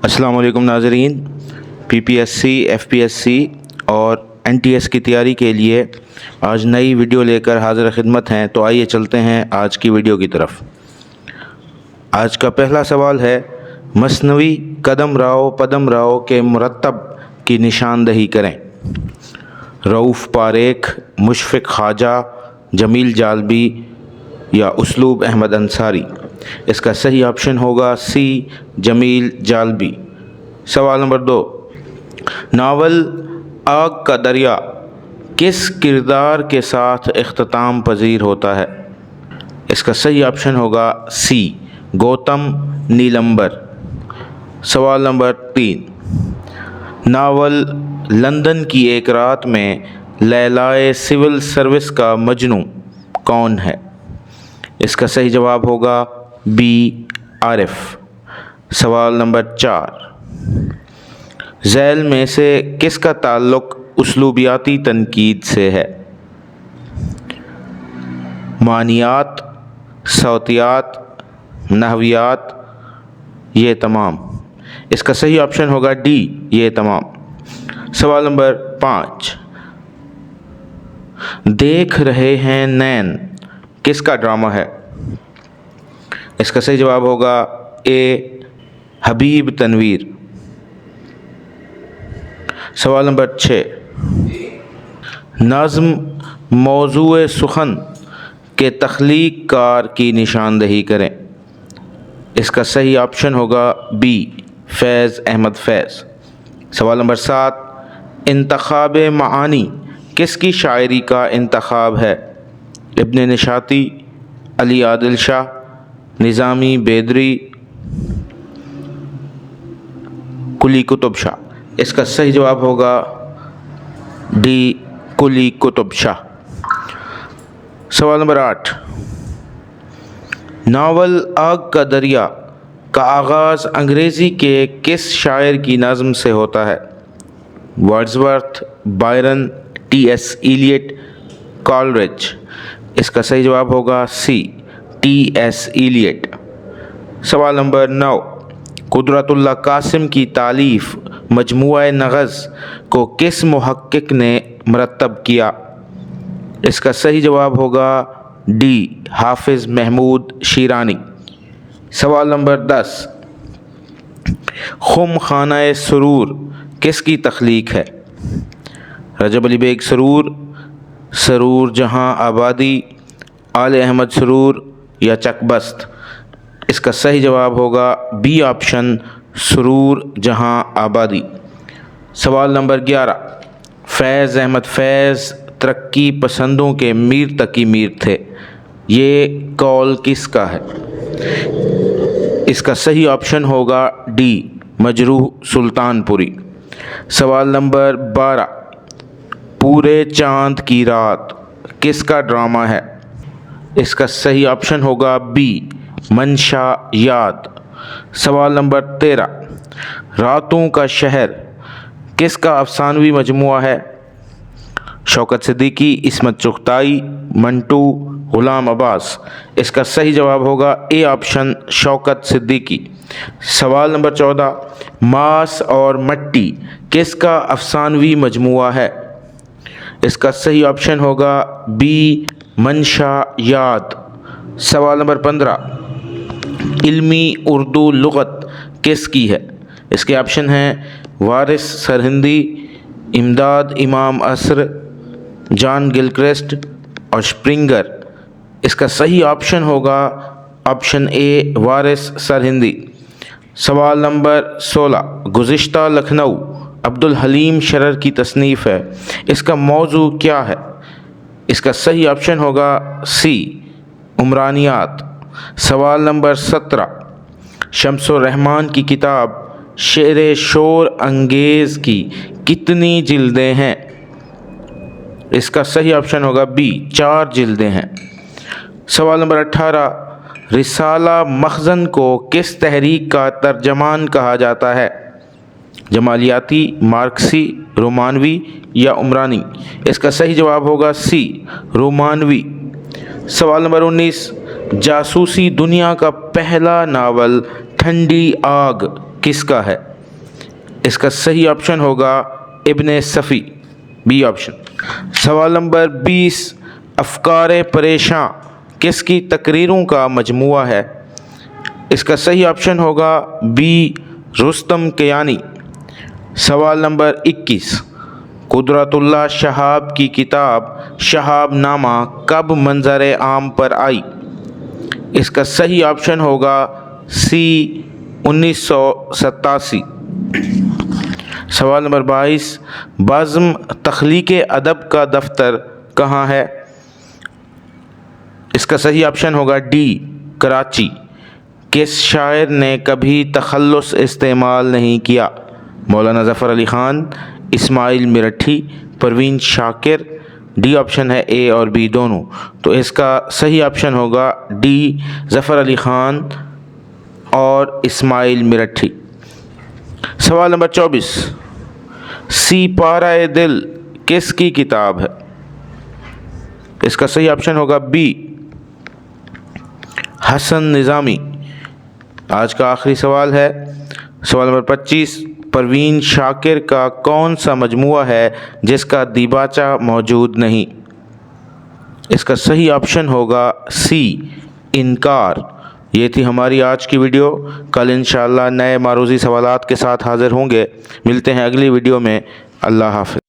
अस्सलाम वालेकुम नाज़रीन। PPSC, FPSC और NTS की तैयारी के लिए आज नई वीडियो लेकर हाज़िर खिदमत हैं। तो आइए चलते हैं आज की वीडियो की तरफ। आज का पहला सवाल है, मसनवी कदम राव पदम राव के मुरत्तब की निशानदही करें। रऊफ़ पारेख, मुशफ़िक़ ख़वाजा, जमील जालबी या उसलूब अहमद अंसारी। इसका सही ऑप्शन होगा सी, जमील जालबी। सवाल नंबर 2, नावल आग का दरिया किस किरदार के साथ इख्तिताम पजीर होता है? इसका सही ऑप्शन होगा सी, गौतम नीलंबर। सवाल नंबर 3, नावल लंदन की एक रात में लैलाए सिविल सर्विस का मजनू कौन है? इसका सही जवाब होगा बी, आरिफ। सवाल नंबर 4, ज़ैल में से किसका ताल्लुक़ उसलूबियाती तनकीद से है? मानियात, सौतियात, नहवियात, ये तमाम। इसका सही ऑप्शन होगा डी, ये तमाम। सवाल नंबर 5, देख रहे हैं नैन किसका ड्रामा है? इसका सही जवाब होगा ए, हबीब तनवीर। सवाल नंबर 6, नज़्म मौज़ूए सुखन के तख्लीक कार की निशानदही करें। इसका सही ऑप्शन होगा बी, फैज़ अहमद फैज़। सवाल नंबर 7, इंतखाब मानी किसकी शायरी का इंतखाब है? इब्न निशाती, अली आदिल शाह, निज़ामी बेदरी, कुली कुतुब शाह। इसका सही जवाब होगा डी, कुली कुतुब शाह। सवाल नंबर 8, नावल आग का दरिया का आगाज़ अंग्रेज़ी के किस शायर की नज़्म से होता है? Wordsworth, Byron, T.S. Eliot, Coleridge. इसका सही जवाब होगा सी, T.S. इलियट। सवाल नंबर 9, कुदरतुल्लाह कासिम की तालीफ़ मजमुआ नग़ज़ को किस मुहक्किक ने मरतब किया? इसका सही जवाब होगा डी, हाफिज़ महमूद शीरानी। सवाल नंबर 10, खुम खाना सुरूर किसकी तख्लीक है? रजब अली बेग सरूर, सरूर जहाँ आबादी, आले अहमद सरूर या चकबस्त। इसका सही जवाब होगा बी ऑप्शन, सरूर जहाँ आबादी। सवाल नंबर 11, फैज़ अहमद फैज़ तरक्की पसंदों के मीर तकी मीर थे, ये कौल किसका है? इसका सही ऑप्शन होगा डी, मजरूह सुल्तानपुरी। सवाल नंबर 12, पूरे चांद की रात किसका ड्रामा है? इसका सही ऑप्शन होगा बी, मंशा याद। सवाल नंबर 13, रातों का शहर किसका अफसानवी मजमुआ है? शौकत सिद्दीकी, इस्मत चुगताई, मंटू, गुलाम अब्बास। इसका सही जवाब होगा ए ऑप्शन, शौकत सिद्दीकी। सवाल नंबर 14, मांस और मट्टी किसका अफसानवी मजमुआ है? इसका सही ऑप्शन होगा बी, मंशा याद। सवाल नंबर 15, इल्मी उर्दू लुग़त किसकी है? इसके ऑप्शन हैं वारिस सरहिंदी, इमदाद इमाम असर, जॉन गिलक्रिस्ट और स्प्रिंगर। इसका सही ऑप्शन होगा ऑप्शन ए, वारिस सरहिंदी। सवाल नंबर 16, गुज़िश्ता लखनऊ अब्दुल हलीम शरर की तसनीफ़ है, इसका मौजू क्या है? इसका सही ऑप्शन होगा सी, उमरानियात। सवाल नंबर 17, शम्सुर रहमान की किताब शेर शोर अंगेज़ की कितनी जिल्दें हैं? इसका सही ऑप्शन होगा बी, 4 जिल्दें हैं। सवाल नंबर 18, रिसाला मखज़न को किस तहरीक का तर्जमान कहा जाता है? जमालियाती, मार्क्सी, रोमानवी या उमरानी। इसका सही जवाब होगा सी, रोमानवी। सवाल नंबर 19, जासूसी दुनिया का पहला नावल ठंडी आग किसका है? اس کا صحیح آپشن ہوگا ابن صفی، بی آپشن۔ سوال نمبر 20، افکار پریشاں کس کی تقریروں کا مجموعہ ہے؟ اس کا صحیح آپشن ہوگا بی رستم کیانی۔ سوال نمبر 21، قدرت اللہ شہاب کی کتاب شہاب نامہ کب منظر عام پر آئی؟ اس کا صحیح آپشن ہوگا سی 1987۔ سوال نمبر 22، بزم تخلیق ادب کا دفتر کہاں ہے؟ اس کا صحیح آپشن ہوگا ڈی کراچی۔ کس شاعر نے کبھی تخلص استعمال نہیں کیا؟ مولانا ظفر علی خان، اسماعیل مرٹھی، پروین شاکر، ڈی آپشن ہے اے اور بی دونوں، تو اس کا صحیح آپشن ہوگا ڈی ظفر علی خان اور اسماعیل مرٹھی۔ سوال نمبر 24، سی پارہ دل کس کی کتاب ہے؟ اس کا صحیح آپشن ہوگا بی حسن نظامی۔ آج کا آخری سوال ہے، سوال نمبر 25، پروین شاکر کا کون سا مجموعہ ہے جس کا دیباچہ موجود نہیں؟ اس کا صحیح آپشن ہوگا سی انکار۔ یہ تھی ہماری آج کی ویڈیو، کل انشاءاللہ نئے معروضی سوالات کے ساتھ حاضر ہوں گے۔ ملتے ہیں اگلی ویڈیو میں، اللہ حافظ۔